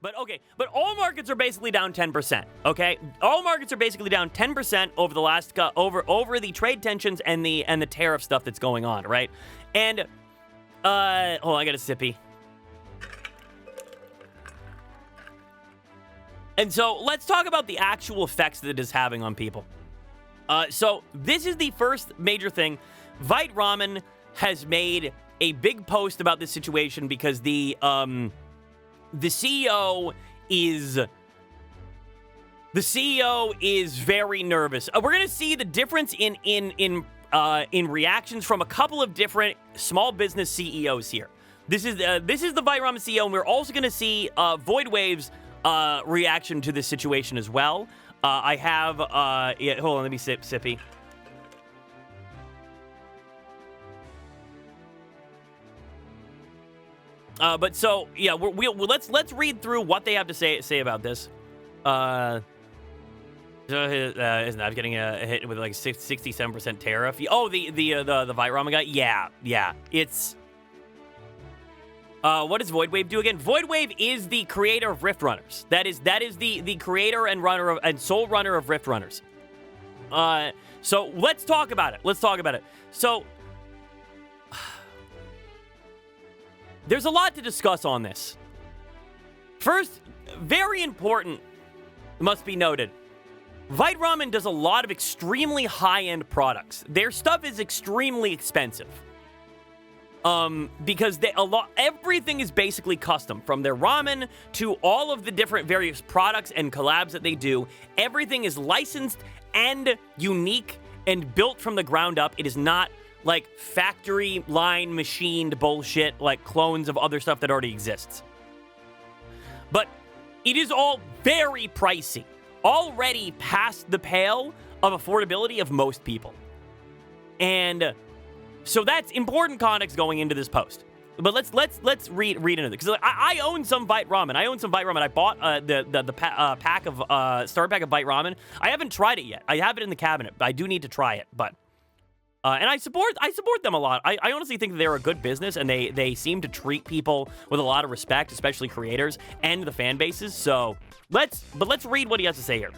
But okay, but all markets are basically down 10%. Okay, all markets are basically down 10% over the last over the trade tensions and the tariff stuff that's going on, right? And hold on, I got a sippy. And so let's talk about the actual effects that it is having on people. So this is the first major thing. Vite Ramen has made a big post about this situation because the CEO is very nervous. We're gonna see the difference in reactions from a couple of different small business CEOs here. This is the Vite Ramen CEO, and we're also gonna see Voidwave's reaction to this situation as well. I have yeah, hold on, let me sippy. But so yeah, let's read through what they have to say about this. Is not getting a hit with like 67% tariff. Oh, the Vite Ramen guy. Yeah. It's what does Voidwave do again? Voidwave is the creator of Rift Runners. That is the creator and runner and sole runner of Rift Runners. So let's talk about it. So there's a lot to discuss on this. First, very important, must be noted, Vite Ramen does a lot of extremely high-end products. Their stuff is extremely expensive. Because everything is basically custom, from their ramen to all of the different various products and collabs that they do. Everything is licensed and unique and built from the ground up. It is not like factory line machined bullshit like clones of other stuff that already exists. But it is all very pricey, already past the pale of affordability of most people. And so that's important context going into this post. But let's read into it, because I own some Vite Ramen. I bought the pack of starter pack of Vite Ramen. I haven't tried it yet. I have it in the cabinet, but I do need to try it. But and I support them a lot. I honestly think that they're a good business, and they seem to treat people with a lot of respect, especially creators and the fan bases. So let's read what he has to say here.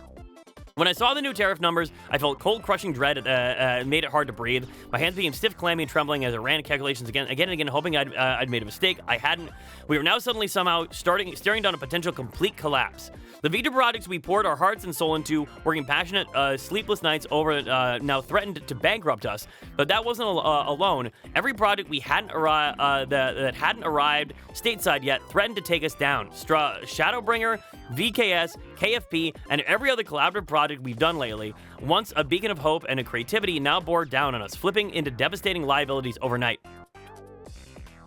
When I saw the new tariff numbers, I felt cold, crushing dread. It made it hard to breathe. My hands became stiff, clammy, and trembling as I ran calculations again and again, hoping I'd made a mistake. I hadn't. We were now suddenly somehow staring down a potential complete collapse. The Vita products we poured our hearts and soul into, working passionate, sleepless nights over, now threatened to bankrupt us. But that wasn't alone. Every product we hadn't that hadn't arrived stateside yet threatened to take us down. Shadowbringer, VKS, KFP, and every other collaborative project we've done lately, once a beacon of hope and a creativity, now bore down on us, flipping into devastating liabilities overnight.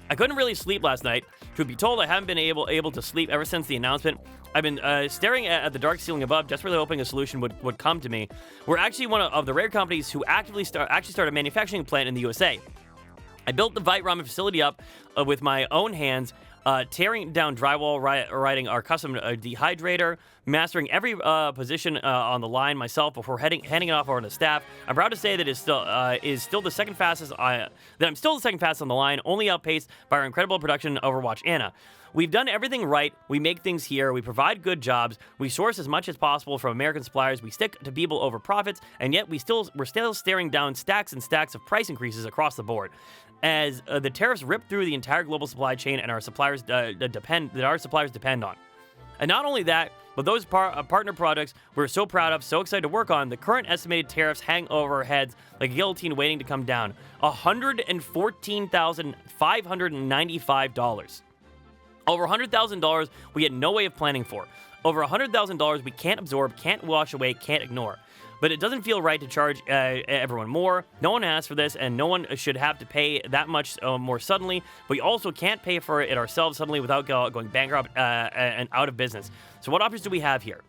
I couldn't really sleep last night. Truth be told, I haven't been able to sleep ever since the announcement. I've been staring at the dark ceiling above, desperately hoping a solution would come to me. We're actually one of the rare companies who actually started a manufacturing plant in the USA. I built the Vite Ramen facility up with my own hands, tearing down drywall, writing our custom dehydrator, mastering every position on the line myself before handing it off over to staff. I'm proud to say that is still the second fastest. That I'm still the second fastest on the line, only outpaced by our incredible production Overwatch Anna. We've done everything right. We make things here. We provide good jobs. We source as much as possible from American suppliers. We stick to people over profits, and yet we're still staring down stacks and stacks of price increases across the board. As the tariffs rip through the entire global supply chain and our suppliers depend on. And not only that, but those partner products we're so proud of, so excited to work on, the current estimated tariffs hang over our heads like a guillotine waiting to come down. $114,595. Over $100,000 we had no way of planning for. Over $100,000 we can't absorb, can't wash away, can't ignore. But it doesn't feel right to charge everyone more. No one asked for this, and no one should have to pay that much more suddenly. But we also can't pay for it ourselves suddenly without going bankrupt and out of business. So what options do we have here?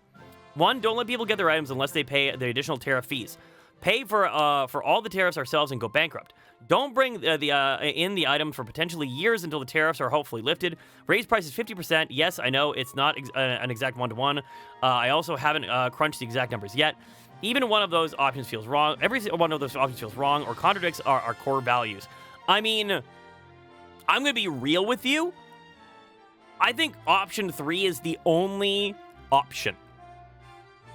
One, don't let people get their items unless they pay the additional tariff fees. Pay for all the tariffs ourselves and go bankrupt. Don't bring in the item for potentially years until the tariffs are hopefully lifted. Raise prices 50%. Yes, I know it's not an exact one-to-one. I also haven't crunched the exact numbers yet. Even one of those options feels wrong. Every one of those options feels wrong or contradicts our core values. I mean, I'm going to be real with you. I think option 3 is the only option.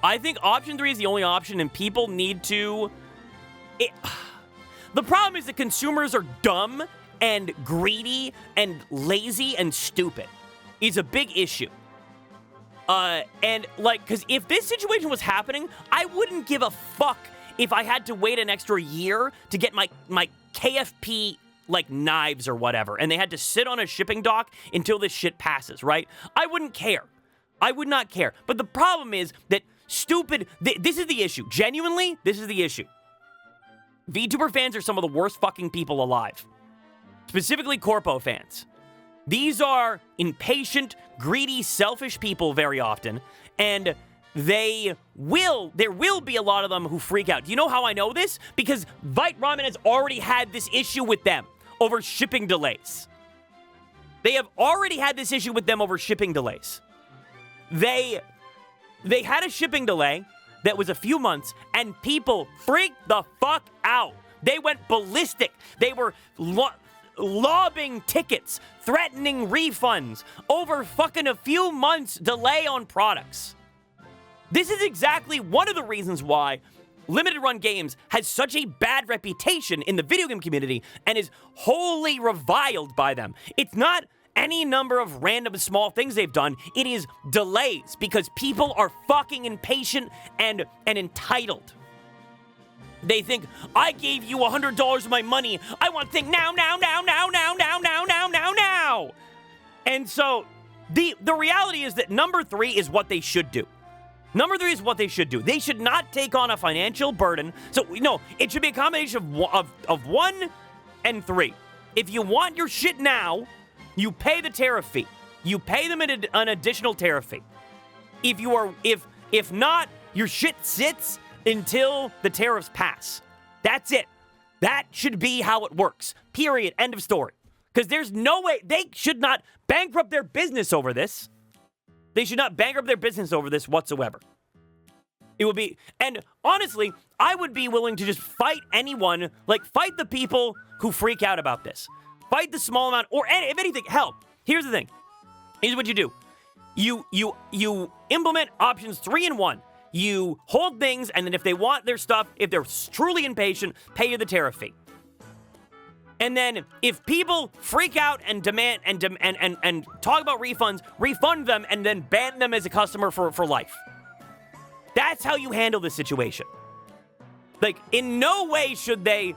I think option 3 is the only option, and people need to... The problem is that consumers are dumb and greedy and lazy and stupid. It's a big issue. And, like, because if this situation was happening, I wouldn't give a fuck if I had to wait an extra year to get my KFP, like, knives or whatever, and they had to sit on a shipping dock until this shit passes, right? I wouldn't care. I would not care. But the problem is that this is the issue. Genuinely, this is the issue. VTuber fans are some of the worst fucking people alive. Specifically Corpo fans. These are impatient, greedy, selfish people very often, and there will be a lot of them who freak out. Do you know how I know this? Because Vite Ramen has already had this issue with them over shipping delays. They have already had this issue with them over shipping delays. They had a shipping delay that was a few months, and people freaked the fuck out. They went ballistic. They were lobbing tickets, threatening refunds over fucking a few months delay on products. This is exactly one of the reasons why limited run games has such a bad reputation in the video game community and is wholly reviled by them. It's not any number of random small things they've done. It is delays because people are fucking impatient and entitled. They think, I gave you $100 of my money. I want things now. And so the reality is that number 3 is what they should do. Number 3 is what they should do. They should not take on a financial burden. So, no, it should be a combination of 1 and 3. If you want your shit now, you pay the tariff fee. You pay them an additional tariff fee. If not, your shit sits until the tariffs pass. That's it. That should be how it works. Period. End of story. Because there's no way they should not bankrupt their business over this. They should not bankrupt their business over this whatsoever. It would be, and honestly, I would be willing to just fight anyone, like fight the people who freak out about this. Fight the small amount, or if anything, hell, here's the thing. Here's what you do. You implement options 3 and 1. You hold things, and then if they want their stuff, if they're truly impatient, pay you the tariff fee. And then if people freak out and demand and talk about refunds, refund them and then ban them as a customer for life. That's how you handle this situation. Like, in no way should they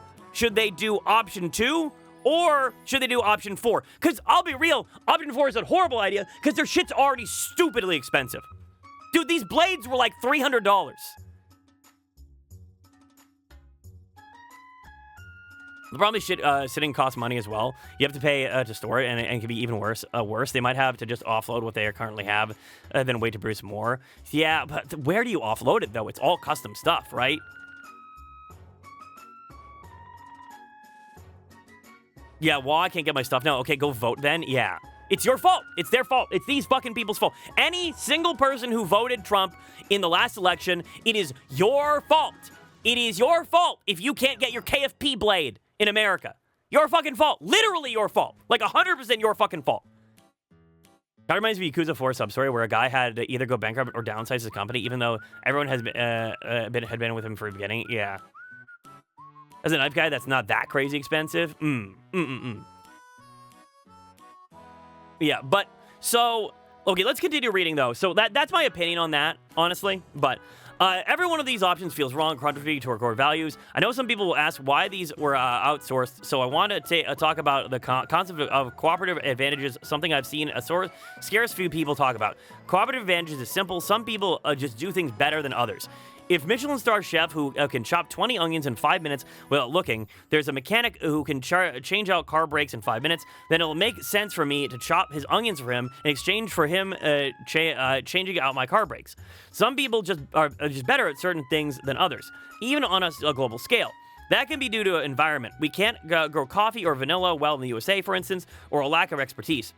do option 2 or should they do option 4? Because I'll be real, option 4 is a horrible idea because their shit's already stupidly expensive. Dude, these blades were like $300. The problem is sitting costs money as well. You have to pay to store it, and it can be even worse. They might have to just offload what they currently have, then wait to produce more. Yeah, but where do you offload it, though? It's all custom stuff, right? Yeah, well, I can't get my stuff now. Okay, go vote then. Yeah. It's your fault. It's their fault. It's these fucking people's fault. Any single person who voted Trump in the last election, it is your fault. It is your fault if you can't get your KFP blade in America. Your fucking fault. Literally your fault. Like 100% your fucking fault. That reminds me of Yakuza 4 sub-story where a guy had to either go bankrupt or downsize his company, even though everyone has had been with him from the beginning. Yeah. As a knife guy, that's not that crazy expensive. Yeah, but, so, okay, let's continue reading, though. So that's my opinion on that, honestly, but every one of these options feels wrong, contrary to our core values. I know some people will ask why these were outsourced, so I want to talk about the concept of cooperative advantages, something I've seen a scarce few people talk about. Cooperative advantages is simple. Some people just do things better than others. If Michelin star chef who can chop 20 onions in 5 minutes without looking, there's a mechanic who can change out car brakes in 5 minutes, then it'll make sense for me to chop his onions for him in exchange for him changing out my car brakes. Some people are just better at certain things than others, even on a global scale. That can be due to environment. We can't grow coffee or vanilla well in the USA, for instance, or a lack of expertise.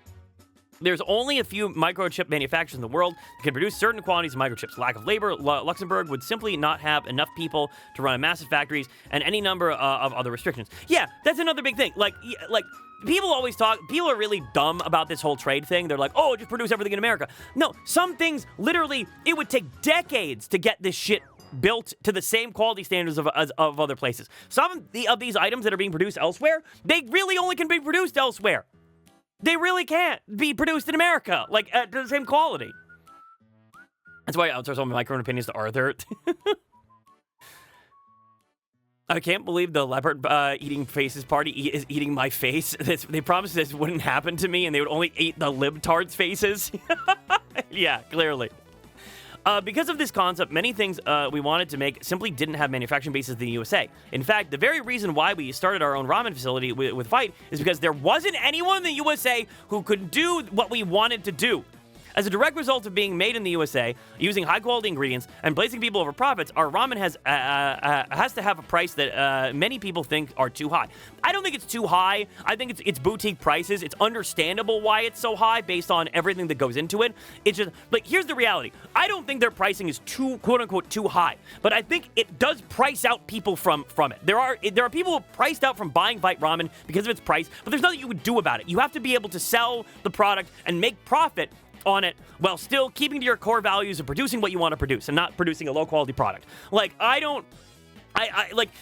There's only a few microchip manufacturers in the world that can produce certain quantities of microchips. Lack of labor, Luxembourg would simply not have enough people to run massive factories and any number of other restrictions. Yeah, that's another big thing. Like people always talk, people are really dumb about this whole trade thing. They're like, oh, just produce everything in America. No, some things, literally, it would take decades to get this shit built to the same quality standards of other places. Some of these items that are being produced elsewhere, they really only can be produced elsewhere. They really can't be produced in America, like, at the same quality. That's why I outsource all my micro opinions to Arthur. I can't believe the leopard eating faces party is eating my face. They promised this wouldn't happen to me, and they would only eat the libtards' faces. Yeah, clearly. Because of this concept, many things we wanted to make simply didn't have manufacturing bases in the USA. In fact, the very reason why we started our own ramen facility with Fight is because there wasn't anyone in the USA who could do what we wanted to do. As a direct result of being made in the USA, using high-quality ingredients, and placing people over profits, our ramen has to have a price that many people think are too high. I don't think it's too high. I think it's boutique prices. It's understandable why it's so high based on everything that goes into it. It's just, like, here's the reality. I don't think their pricing is too, quote-unquote, too high. But I think it does price out people from it. There are people who are priced out from buying Vite Ramen because of its price, but there's nothing you would do about it. You have to be able to sell the product and make profit on it while still keeping to your core values of producing what you want to produce and not producing a low quality product. Like,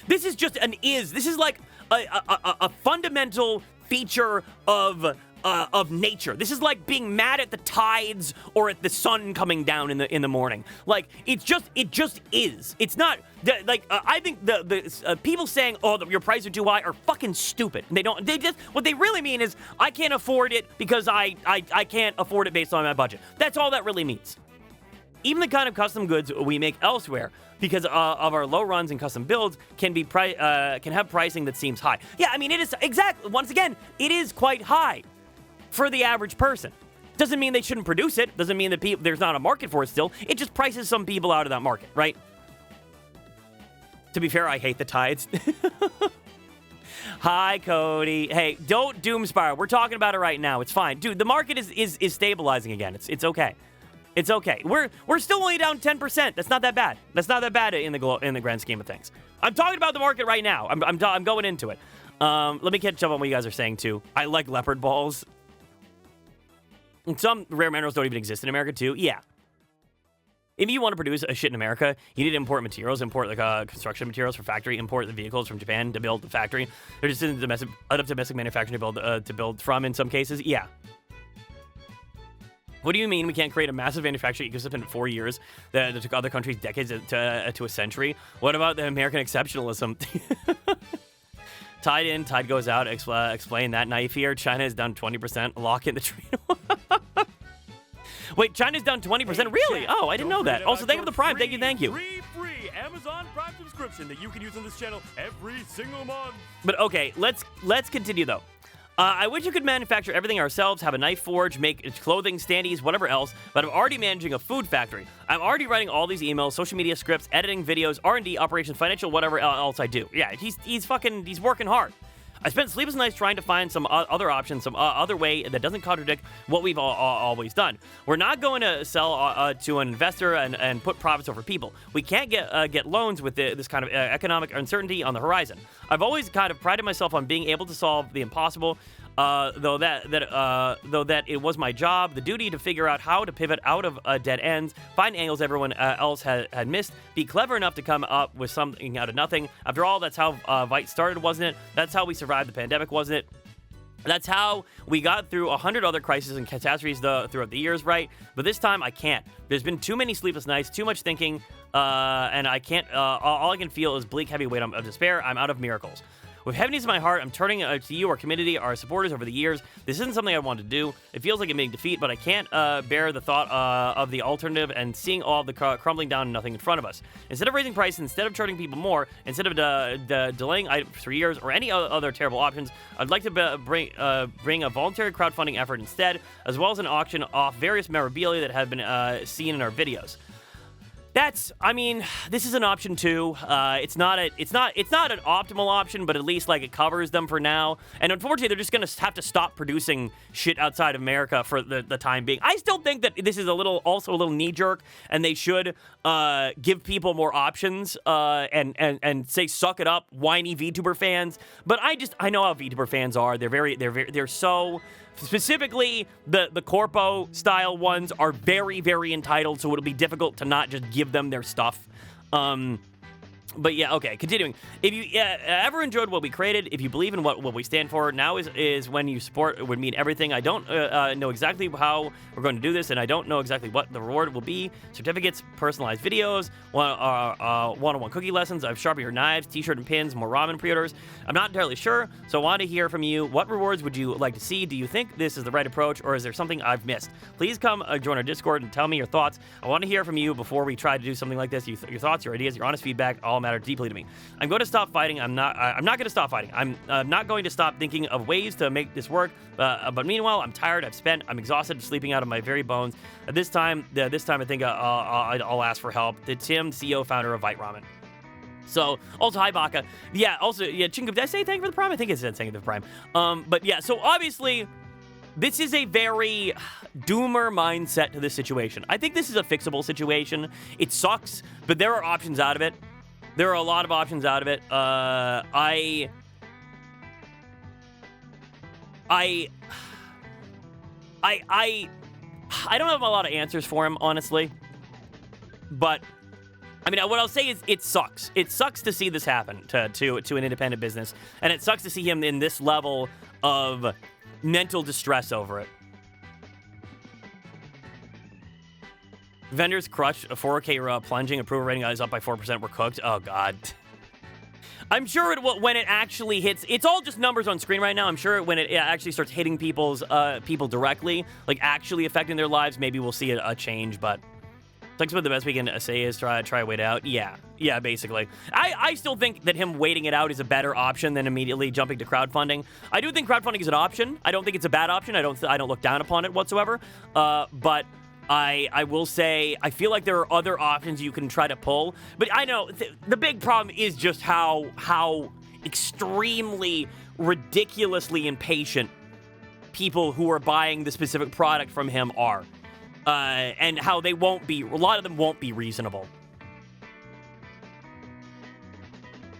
this is just this is like a fundamental feature of nature. This is like being mad at the tides or at the sun coming down in the morning. Like, it just is. It's not I think the people saying, oh, your prices are too high are fucking stupid. What they really mean is, I can't afford it because I can't afford it based on my budget. That's all that really means. Even the kind of custom goods we make elsewhere, because of our low runs and custom builds, can have pricing that seems high. Yeah, I mean, it is once again, it is quite high for the average person. Doesn't mean they shouldn't produce it. Doesn't mean that there's not a market for it still. It just prices some people out of that market, right? To be fair, I hate the tides. Hi, Cody. Hey, don't doom spiral. We're talking about it right now. It's fine. Dude, the market is stabilizing again. It's okay. It's okay. We're still only down 10%. That's not that bad. That's not that bad in the grand scheme of things. I'm talking about the market right now. I'm going into it. Let me catch up on what you guys are saying, too. I like leopard balls. And some rare minerals don't even exist in America, too. Yeah. If you want to produce a shit in America, you need to import materials, import construction materials for factory, import the vehicles from Japan to build the factory. There just isn't domestic manufacturing to build from in some cases. Yeah. What do you mean we can't create a massive manufacturing ecosystem in 4 years that took other countries decades to a century? What about the American exceptionalism? Tide goes out. Explain that. Knife here. China is down 20%. Lock in the tree. Wait, China's down 20%? Really? Oh, I didn't know that. Also, thank you for the Prime. Thank you. Free Amazon Prime subscription that you can use on this channel every single month. But okay, let's continue though. I wish you could manufacture everything ourselves, have a knife forge, make clothing, standees, whatever else, but I'm already managing a food factory. I'm already writing all these emails, social media scripts, editing videos, R&D, operations, financial, whatever else I do. Yeah, he's working hard. I spent sleepless nights trying to find some other options, some other way that doesn't contradict what we've always done. We're not going to sell to an investor and put profits over people. We can't get loans with this kind of economic uncertainty on the horizon. I've always kind of prided myself on being able to solve the impossible. Though that it was my job, the duty to figure out how to pivot out of dead ends, find angles everyone else had missed, be clever enough to come up with something out of nothing. After all, that's how Vite started, wasn't it? That's how we survived the pandemic, wasn't it? That's how we got through 100 other crises and catastrophes throughout the years, right? But this time, I can't. There's been too many sleepless nights, too much thinking, and I can't. All I can feel is bleak, heavy weight of despair. I'm out of miracles. With heaviness in my heart, I'm turning to you, our community, our supporters over the years. This isn't something I want to do. It feels like a big defeat, but I can't bear the thought of the alternative and seeing all the crumbling down and nothing in front of us. Instead of raising prices, instead of charging people more, instead of delaying items for 3 years or any other terrible options, I'd like to bring a voluntary crowdfunding effort instead, as well as an auction off various memorabilia that have been seen in our videos. I mean, this is an option too. It's not an optimal option, but at least like it covers them for now. And unfortunately, they're just gonna have to stop producing shit outside of America for the time being. I still think that this is also a little knee jerk, and they should give people more options and say suck it up, whiny VTuber fans. But I know how VTuber fans are. They're so. Specifically, the corpo style ones are very, very entitled, so it'll be difficult to not just give them their stuff. But yeah, okay, continuing. If you ever enjoyed what we created, if you believe in what we stand for, now is when you support. It would mean everything. I don't know exactly how we're going to do this, and I don't know exactly what the reward will be. Certificates, personalized videos, one-on-one cookie lessons, I've sharpened your knives, t-shirt and pins, more ramen pre-orders. I'm not entirely sure, so I want to hear from you. What rewards would you like to see? Do you think this is the right approach, or is there something I've missed? Please come join our Discord and tell me your thoughts. I want to hear from you before we try to do something like this. Your thoughts, your ideas, your honest feedback, all matter deeply to me. I'm going to stop fighting. I'm not going to stop fighting. I'm not going to stop thinking of ways to make this work. But meanwhile, I'm tired. I'm exhausted, sleeping out of my very bones. This time, I think I'll ask for help. The Tim, CEO, founder of Vite Ramen. So, also, hi, Baka. Yeah, also, yeah, Chingu, did I say thank you for the Prime? I think it said thank you for the Prime. But yeah, so obviously, this is a very doomer mindset to this situation. I think this is a fixable situation. It sucks, but there are options out of it. There are a lot of options out of it. I don't have a lot of answers for him, honestly. But I mean, what I'll say is it sucks. It sucks to see this happen to an independent business, and it sucks to see him in this level of mental distress over it. Vendors crushed a 4K plunging. Approval rating is up by 4%. We're cooked. Oh, God. I'm sure when it actually hits, it's all just numbers on screen right now. I'm sure when it actually starts hitting people directly, like actually affecting their lives, maybe we'll see a change. But like the best we can say is try to wait out. Yeah, basically. I still think that him waiting it out is a better option than immediately jumping to crowdfunding. I do think crowdfunding is an option. I don't think it's a bad option. I don't look down upon it whatsoever. But I will say, I feel like there are other options you can try to pull. But I know the big problem is just how extremely, ridiculously impatient people who are buying the specific product from him are. And how a lot of them won't be reasonable.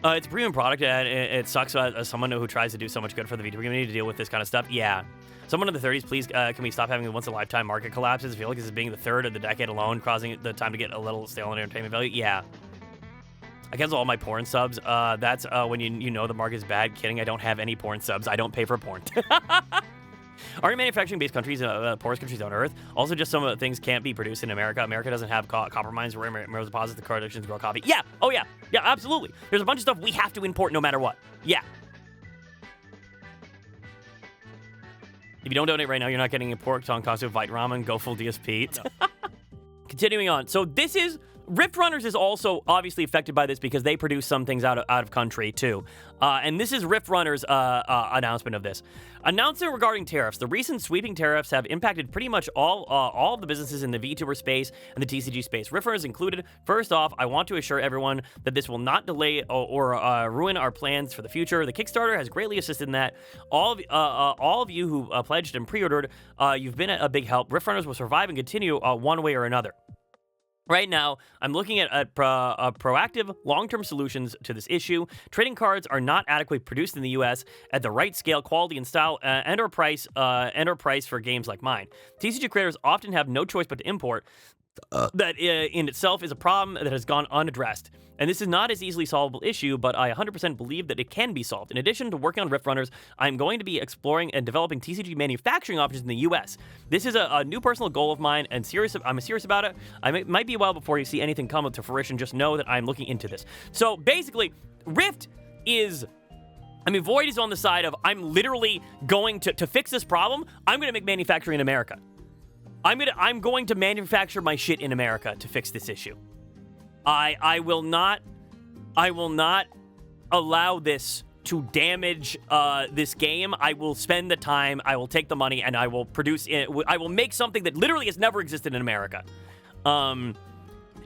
It's a premium product, and it sucks as someone who tries to do so much good for the VTuber community to deal with this kind of stuff. Yeah. Someone in the 30s, please, can we stop having the once-in-a-lifetime market collapses? I feel like this is being the third of the decade alone, causing the time to get a little stale in entertainment value. Yeah. I cancel all my porn subs. That's when you know the market is bad. Kidding, I don't have any porn subs. I don't pay for porn. Aren't manufacturing-based countries poorest countries on Earth? Also, just some of the things can't be produced in America. America doesn't have copper mines, rare mineral deposits, the Kardashians grow coffee. Yeah. Oh, yeah. Yeah, absolutely. There's a bunch of stuff we have to import no matter what. Yeah. If you don't donate right now, you're not getting a pork tongue costume, Vite Ramen, go full DSP. No. Continuing on. So this is... Rift Runners is also obviously affected by this because they produce some things out of country too. And this is Rift Runners' announcement of this. Announcement regarding tariffs. The recent sweeping tariffs have impacted pretty much all of the businesses in the VTuber space and the TCG space. Rift Runners included. First off, I want to assure everyone that this will not delay or ruin our plans for the future. The Kickstarter has greatly assisted in that. All of you who pledged and pre-ordered, you've been a big help. Rift Runners will survive and continue one way or another. Right now, I'm looking at proactive, long-term solutions to this issue. Trading cards are not adequately produced in the U.S. at the right scale, quality, and style, and/or price for games like mine. TCG creators often have no choice but to import. That in itself is a problem that has gone unaddressed. And this is not as easily solvable issue, but I 100% believe that it can be solved. In addition to working on Rift Runners, I'm going to be exploring and developing TCG manufacturing options in the US. This is a new personal goal of mine, and I'm serious about it. It might be a while before you see anything come to fruition. Just know that I'm looking into this. So basically, Rift is... Void is on the side of, I'm literally going to fix this problem, I'm going to make manufacturing in America. I'm going to manufacture my shit in America to fix this issue. I will not allow this to damage this game. I will spend the time, I will take the money, and I will produce it. I will make something that literally has never existed in America.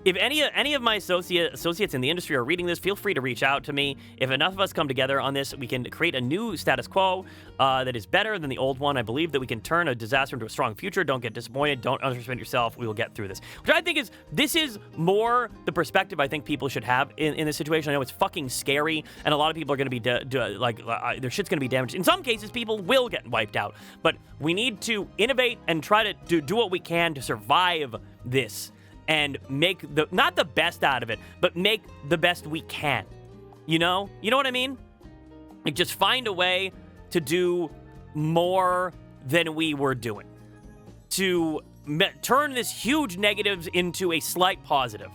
if any of my associates in the industry are reading this, feel free to reach out to me. If enough of us come together on this, we can create a new status quo that is better than the old one. I believe that we can turn a disaster into a strong future. Don't get disappointed. Don't underestimate yourself. We will get through this. Which I think this is more the perspective I think people should have in this situation. I know it's fucking scary, and a lot of people are going to be their shit's going to be damaged. In some cases, people will get wiped out. But we need to innovate and try to do what we can to survive this. And make not the best out of it, but make the best we can. You know what I mean? Like, just find a way to do more than we were doing. To turn this huge negatives into a slight positive.